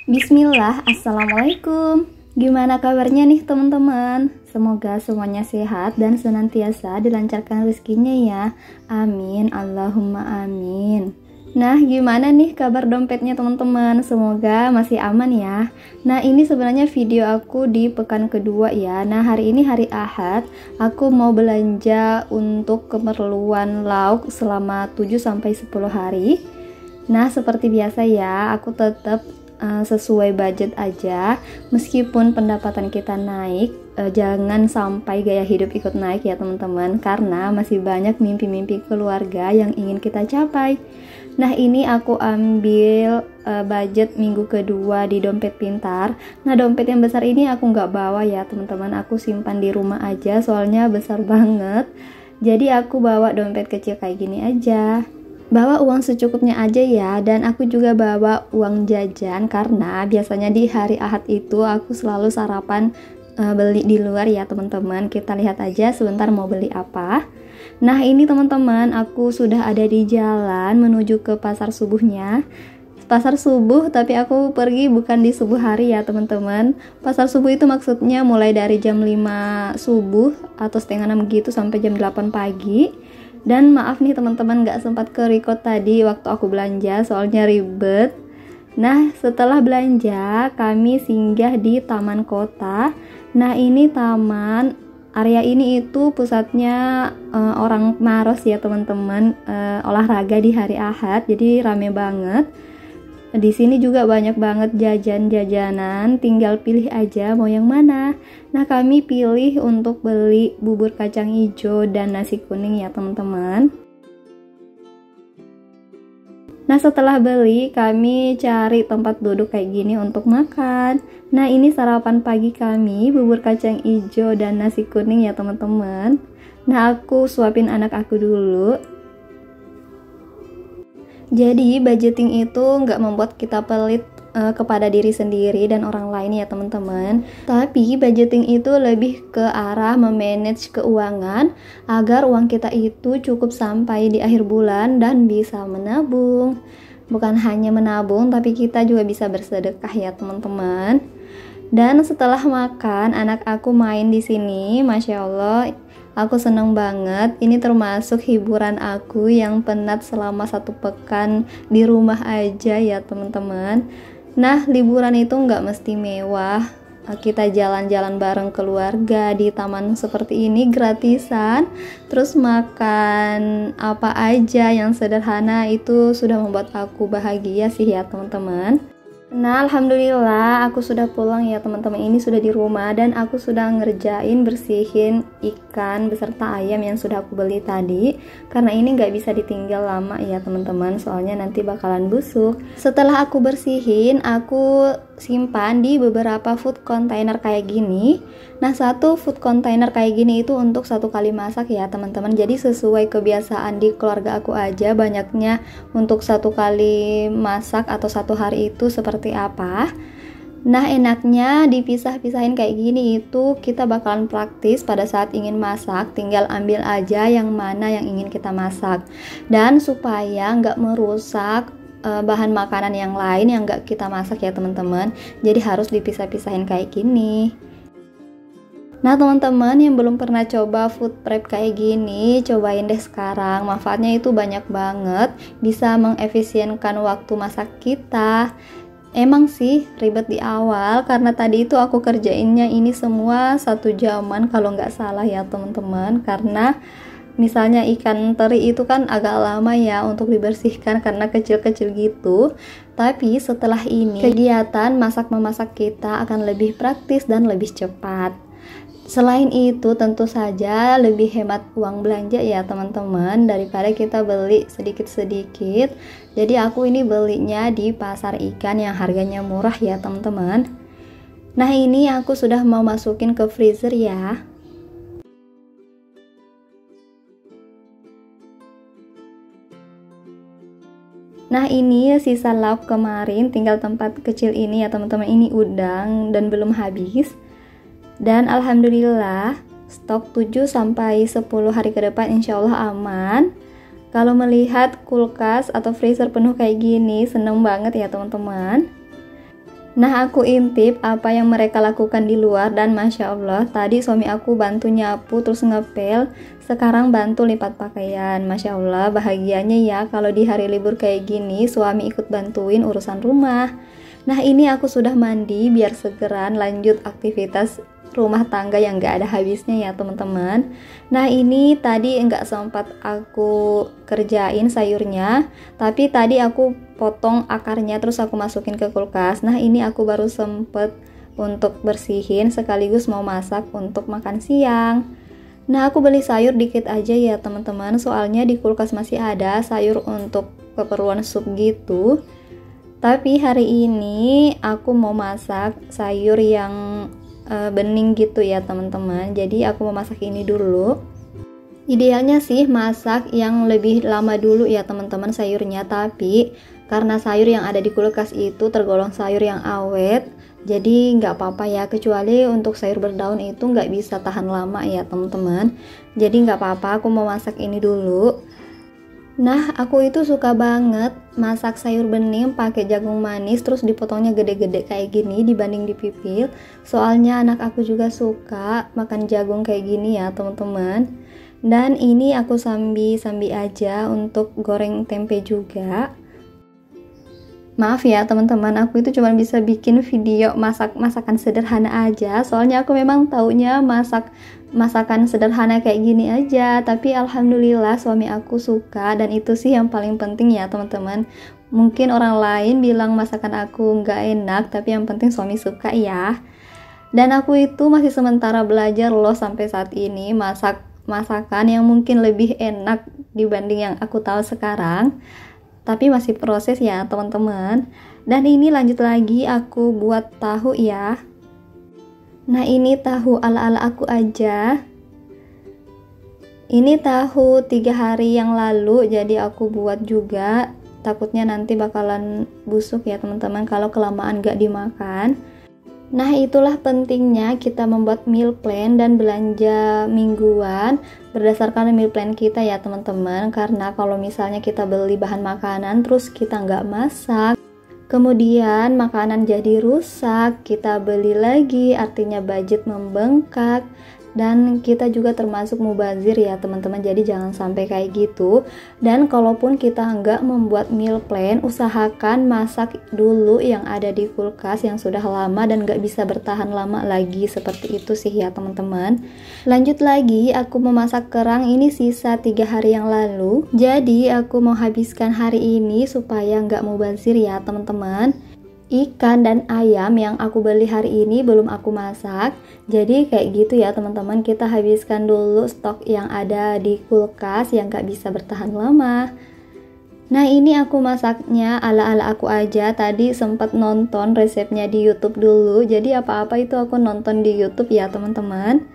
Bismillah, Assalamualaikum. Gimana kabarnya nih teman-teman? Semoga semuanya sehat dan senantiasa dilancarkan rezekinya ya. Amin, Allahumma amin. Nah, gimana nih kabar dompetnya teman-teman? Semoga masih aman ya. Nah, ini sebenarnya video aku di pekan kedua ya. Nah, hari ini hari Ahad, aku mau belanja untuk keperluan lauk selama 7-10 hari. Nah, seperti biasa ya, aku tetap sesuai budget aja. Meskipun pendapatan kita naik, jangan sampai gaya hidup ikut naik ya teman-teman, karena masih banyak mimpi-mimpi keluarga yang ingin kita capai. Nah, ini aku ambil budget minggu kedua di dompet pintar. Nah, dompet yang besar ini aku nggak bawa ya teman-teman, aku simpan di rumah aja soalnya besar banget. Jadi aku bawa dompet kecil kayak gini aja. Bawa uang secukupnya aja ya, dan aku juga bawa uang jajan karena biasanya di hari Ahad itu aku selalu sarapan beli di luar ya teman-teman. Kita lihat aja sebentar mau beli apa. Nah, ini teman-teman, aku sudah ada di jalan menuju ke pasar subuhnya. Pasar subuh, tapi aku pergi bukan di subuh hari ya teman-teman. Pasar subuh itu maksudnya mulai dari jam 5 subuh atau setengah 6 gitu sampai jam 8 pagi. Dan maaf nih teman-teman, gak sempat ke record tadi waktu aku belanja soalnya ribet. Nah, setelah belanja kami singgah di taman kota. Nah, ini taman, area ini itu pusatnya orang Maros ya teman-teman, olahraga di hari Ahad, jadi rame banget. Di sini juga banyak banget jajan-jajanan, tinggal pilih aja mau yang mana. Nah, kami pilih untuk beli bubur kacang hijau dan nasi kuning ya teman-teman. Nah, setelah beli kami cari tempat duduk kayak gini untuk makan. Nah, ini sarapan pagi kami, bubur kacang hijau dan nasi kuning ya teman-teman. Nah, aku suapin anak aku dulu. Jadi budgeting itu nggak membuat kita pelit kepada diri sendiri dan orang lain ya teman-teman. Tapi budgeting itu lebih ke arah memanage keuangan agar uang kita itu cukup sampai di akhir bulan dan bisa menabung. Bukan hanya menabung, tapi kita juga bisa bersedekah ya teman-teman. Dan setelah makan, anak aku main di sini, masya Allah. Aku seneng banget, ini termasuk hiburan aku yang penat selama 1 pekan di rumah aja ya teman-teman. Nah, liburan itu nggak mesti mewah, kita jalan-jalan bareng keluarga di taman seperti ini gratisan, terus makan apa aja yang sederhana itu sudah membuat aku bahagia sih ya teman-teman. Nah, alhamdulillah aku sudah pulang ya teman-teman, ini sudah di rumah dan aku sudah ngerjain bersihin ikan beserta ayam yang sudah aku beli tadi, karena ini nggak bisa ditinggal lama ya teman-teman, soalnya nanti bakalan busuk. Setelah aku bersihin, aku simpan di beberapa food container kayak gini. Nah, 1 food container kayak gini itu untuk 1 kali masak ya teman-teman, jadi sesuai kebiasaan di keluarga aku aja banyaknya untuk 1 kali masak atau 1 hari itu seperti apa. Nah, enaknya dipisah-pisahin kayak gini itu kita bakalan praktis pada saat ingin masak, tinggal ambil aja yang mana yang ingin kita masak. Dan supaya nggak merusak bahan makanan yang lain yang nggak kita masak ya teman-teman, jadi harus dipisah-pisahin kayak gini. Nah, teman-teman yang belum pernah coba food prep kayak gini, cobain deh sekarang. Manfaatnya itu banyak banget, bisa mengefisienkan waktu masak kita. Emang sih ribet di awal, karena tadi itu aku kerjainnya ini semua 1 jaman kalau nggak salah ya teman-teman. Karena misalnya ikan teri itu kan agak lama ya untuk dibersihkan karena kecil-kecil gitu. Tapi setelah ini kegiatan masak-memasak kita akan lebih praktis dan lebih cepat. Selain itu tentu saja lebih hemat uang belanja ya teman-teman, daripada kita beli sedikit-sedikit. Jadi aku ini belinya di pasar ikan yang harganya murah ya teman-teman. Nah, ini aku sudah mau masukin ke freezer ya. Nah, ini sisa lauk kemarin, tinggal tempat kecil ini ya teman-teman, ini udang dan belum habis. Dan alhamdulillah stok 7-10 hari ke depan insya Allah aman. Kalau melihat kulkas atau freezer penuh kayak gini, seneng banget ya teman-teman. Nah, aku intip apa yang mereka lakukan di luar dan Masya Allah, tadi suami aku bantu nyapu terus ngepel, sekarang bantu lipat pakaian. Masya Allah, bahagianya ya kalau di hari libur kayak gini suami ikut bantuin urusan rumah. Nah, ini aku sudah mandi biar segeran lanjut aktivitas rumah tangga yang gak ada habisnya ya teman-teman. Nah, ini tadi nggak sempat aku kerjain sayurnya, tapi tadi aku potong akarnya terus aku masukin ke kulkas. Nah, ini aku baru sempet untuk bersihin sekaligus mau masak untuk makan siang. Nah, aku beli sayur dikit aja ya teman-teman, soalnya di kulkas masih ada sayur untuk keperluan sup gitu. Tapi hari ini aku mau masak sayur yang bening gitu ya teman-teman. Jadi aku mau masak ini dulu. Idealnya sih masak yang lebih lama dulu ya teman-teman sayurnya, tapi karena sayur yang ada di kulkas itu tergolong sayur yang awet, jadi nggak apa-apa ya, kecuali untuk sayur berdaun itu nggak bisa tahan lama ya teman-teman. Jadi nggak apa-apa, aku mau masak ini dulu. Nah, aku itu suka banget masak sayur bening pakai jagung manis terus dipotongnya gede-gede kayak gini dibanding dipipil. Soalnya anak aku juga suka makan jagung kayak gini ya, teman-teman. Dan ini aku sambi-sambi aja untuk goreng tempe juga. Maaf ya teman-teman, aku itu cuma bisa bikin video masakan sederhana aja. Soalnya aku memang taunya masakan sederhana kayak gini aja. Tapi alhamdulillah suami aku suka, dan itu sih yang paling penting ya teman-teman. Mungkin orang lain bilang masakan aku nggak enak, tapi yang penting suami suka ya. Dan aku itu masih sementara belajar loh sampai saat ini masakan yang mungkin lebih enak dibanding yang aku tahu sekarang. Tapi masih proses ya teman-teman. Dan ini lanjut lagi aku buat tahu ya. Nah, ini tahu ala-ala aku aja. Ini tahu 3 hari yang lalu, jadi aku buat juga. Takutnya nanti bakalan busuk ya teman-teman kalau kelamaan gak dimakan. Nah, itulah pentingnya kita membuat meal plan dan belanja mingguan berdasarkan meal plan kita ya teman-teman. Karena kalau misalnya kita beli bahan makanan terus kita nggak masak, kemudian makanan jadi rusak, kita beli lagi, artinya budget membengkak. Dan kita juga termasuk mubazir ya teman-teman, jadi jangan sampai kayak gitu. Dan kalaupun kita nggak membuat meal plan, usahakan masak dulu yang ada di kulkas yang sudah lama dan nggak bisa bertahan lama lagi, seperti itu sih ya teman-teman. Lanjut lagi, aku memasak kerang ini sisa 3 hari yang lalu, jadi aku mau habiskan hari ini supaya nggak mubazir ya teman-teman. Ikan dan ayam yang aku beli hari ini belum aku masak, jadi kayak gitu ya teman-teman, kita habiskan dulu stok yang ada di kulkas yang gak bisa bertahan lama. Nah, ini aku masaknya ala-ala aku aja, tadi sempat nonton resepnya di YouTube dulu, jadi apa-apa itu aku nonton di YouTube ya teman-teman.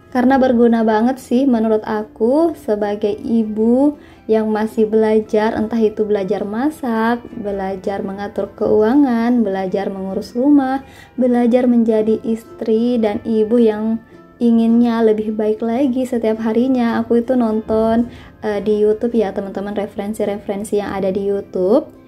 Karena berguna banget sih menurut aku sebagai ibu yang masih belajar, entah itu belajar masak, belajar mengatur keuangan, belajar mengurus rumah, belajar menjadi istri dan ibu yang inginnya lebih baik lagi setiap harinya. Aku itu nonton di YouTube ya teman-teman, referensi-referensi yang ada di YouTube.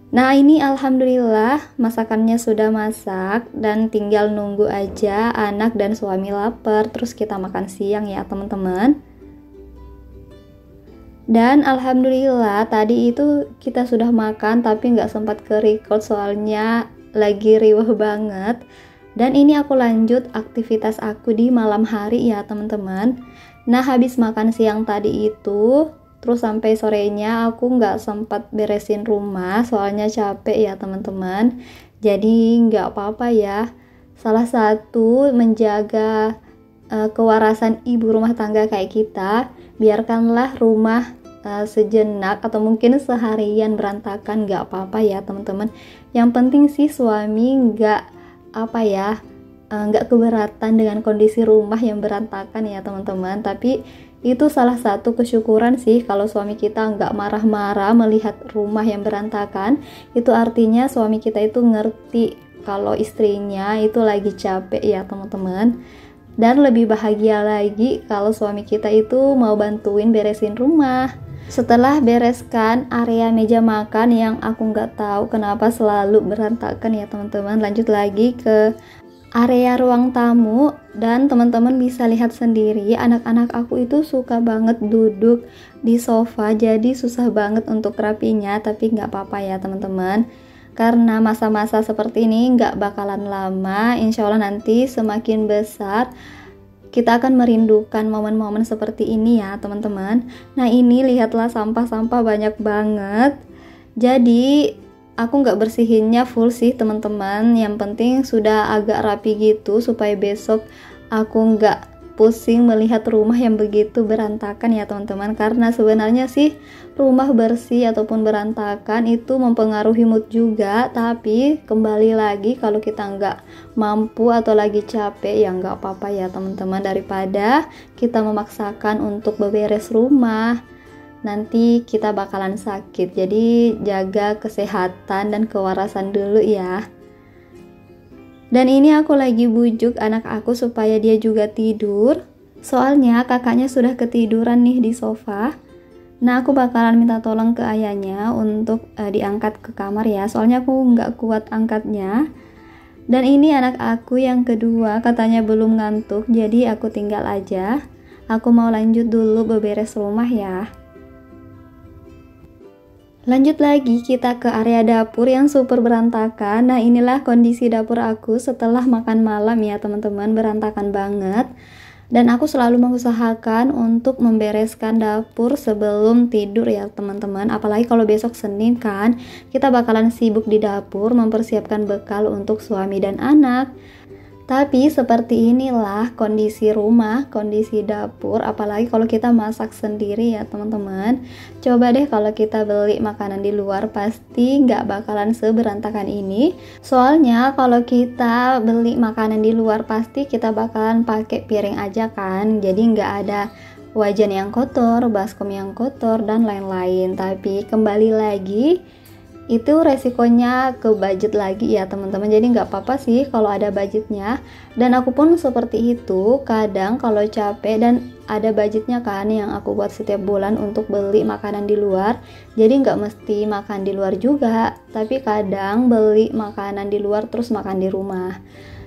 Nah, ini alhamdulillah masakannya sudah masak dan tinggal nunggu aja anak dan suami lapar, terus kita makan siang ya teman-teman. Dan alhamdulillah tadi itu kita sudah makan tapi nggak sempat ke record soalnya lagi riweuh banget. Dan ini aku lanjut aktivitas aku di malam hari ya teman-teman. Nah, habis makan siang tadi itu terus sampai sorenya aku nggak sempat beresin rumah soalnya capek ya teman-teman. Jadi nggak apa-apa ya. Salah satu menjaga kewarasan ibu rumah tangga kayak kita, biarkanlah rumah sejenak atau mungkin seharian berantakan, nggak apa-apa ya teman-teman. Yang penting sih suami nggak nggak keberatan dengan kondisi rumah yang berantakan ya teman-teman. Tapi itu salah satu kesyukuran sih kalau suami kita nggak marah-marah melihat rumah yang berantakan. Itu artinya suami kita itu ngerti kalau istrinya itu lagi capek ya teman-teman. Dan lebih bahagia lagi kalau suami kita itu mau bantuin beresin rumah. Setelah bereskan area meja makan yang aku nggak tahu kenapa selalu berantakan ya teman-teman, lanjut lagi ke area ruang tamu. Dan teman-teman bisa lihat sendiri, anak-anak aku itu suka banget duduk di sofa, jadi susah banget untuk rapinya. Tapi nggak apa-apa ya teman-teman, karena masa-masa seperti ini nggak bakalan lama. Insya Allah nanti semakin besar kita akan merindukan momen-momen seperti ini ya teman-teman. Nah ini lihatlah, sampah-sampah banyak banget. Jadi aku nggak bersihinnya full sih teman-teman, yang penting sudah agak rapi gitu supaya besok aku nggak pusing melihat rumah yang begitu berantakan ya teman-teman. Karena sebenarnya sih rumah bersih ataupun berantakan itu mempengaruhi mood juga, tapi kembali lagi kalau kita nggak mampu atau lagi capek ya nggak apa-apa ya teman-teman, daripada kita memaksakan untuk beberes rumah nanti kita bakalan sakit. Jadi jaga kesehatan dan kewarasan dulu ya. Dan ini aku lagi bujuk anak aku supaya dia juga tidur, soalnya kakaknya sudah ketiduran nih di sofa. Nah aku bakalan minta tolong ke ayahnya untuk diangkat ke kamar ya, soalnya aku nggak kuat angkatnya. Dan ini anak aku yang kedua katanya belum ngantuk, jadi aku tinggal aja. Aku mau lanjut dulu beberes rumah ya. Lanjut lagi kita ke area dapur yang super berantakan. Nah inilah kondisi dapur aku setelah makan malam ya teman-teman, berantakan banget. Dan aku selalu mengusahakan untuk membereskan dapur sebelum tidur ya teman-teman. Apalagi kalau besok Senin kan, kita bakalan sibuk di dapur mempersiapkan bekal untuk suami dan anak. Tapi seperti inilah kondisi rumah, kondisi dapur, apalagi kalau kita masak sendiri ya teman-teman. Coba deh kalau kita beli makanan di luar, pasti nggak bakalan seberantakan ini. Soalnya kalau kita beli makanan di luar pasti kita bakalan pakai piring aja kan, jadi nggak ada wajan yang kotor, baskom yang kotor, dan lain-lain. Tapi kembali lagi, itu resikonya ke budget lagi ya teman-teman, jadi nggak apa-apa sih kalau ada budgetnya. Dan aku pun seperti itu, kadang kalau capek dan ada budgetnya kan yang aku buat setiap bulan untuk beli makanan di luar, jadi nggak mesti makan di luar juga, tapi kadang beli makanan di luar terus makan di rumah.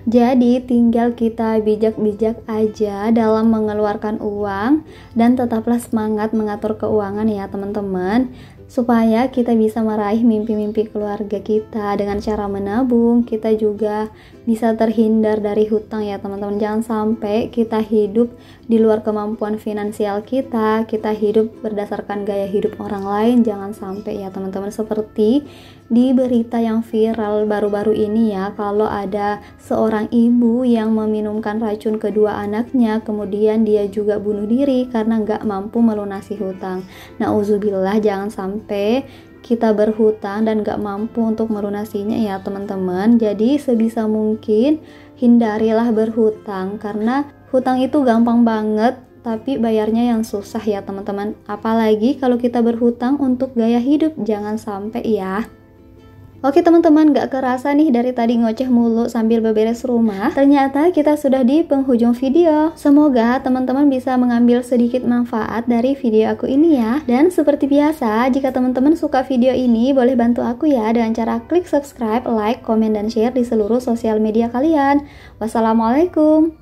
Jadi tinggal kita bijak-bijak aja dalam mengeluarkan uang, dan tetaplah semangat mengatur keuangan ya teman-teman, supaya kita bisa meraih mimpi-mimpi keluarga kita. Dengan cara menabung, kita juga bisa terhindar dari hutang ya teman-teman. Jangan sampai kita hidup di luar kemampuan finansial kita hidup berdasarkan gaya hidup orang lain. Jangan sampai ya teman-teman, seperti di berita yang viral baru-baru ini ya, kalau ada seorang ibu yang meminumkan racun kedua anaknya, kemudian dia juga bunuh diri karena nggak mampu melunasi hutang. Nauzubillah, jangan sampai kita berhutang dan gak mampu untuk melunasinya ya teman-teman. Jadi sebisa mungkin hindarilah berhutang, karena hutang itu gampang banget tapi bayarnya yang susah ya teman-teman. Apalagi kalau kita berhutang untuk gaya hidup, jangan sampai ya. Oke teman-teman, gak kerasa nih dari tadi ngoceh mulu sambil beberes rumah, ternyata kita sudah di penghujung video. Semoga teman-teman bisa mengambil sedikit manfaat dari video aku ini ya. Dan seperti biasa, jika teman-teman suka video ini, boleh bantu aku ya dengan cara klik subscribe, like, komen, dan share di seluruh sosial media kalian. Wassalamualaikum.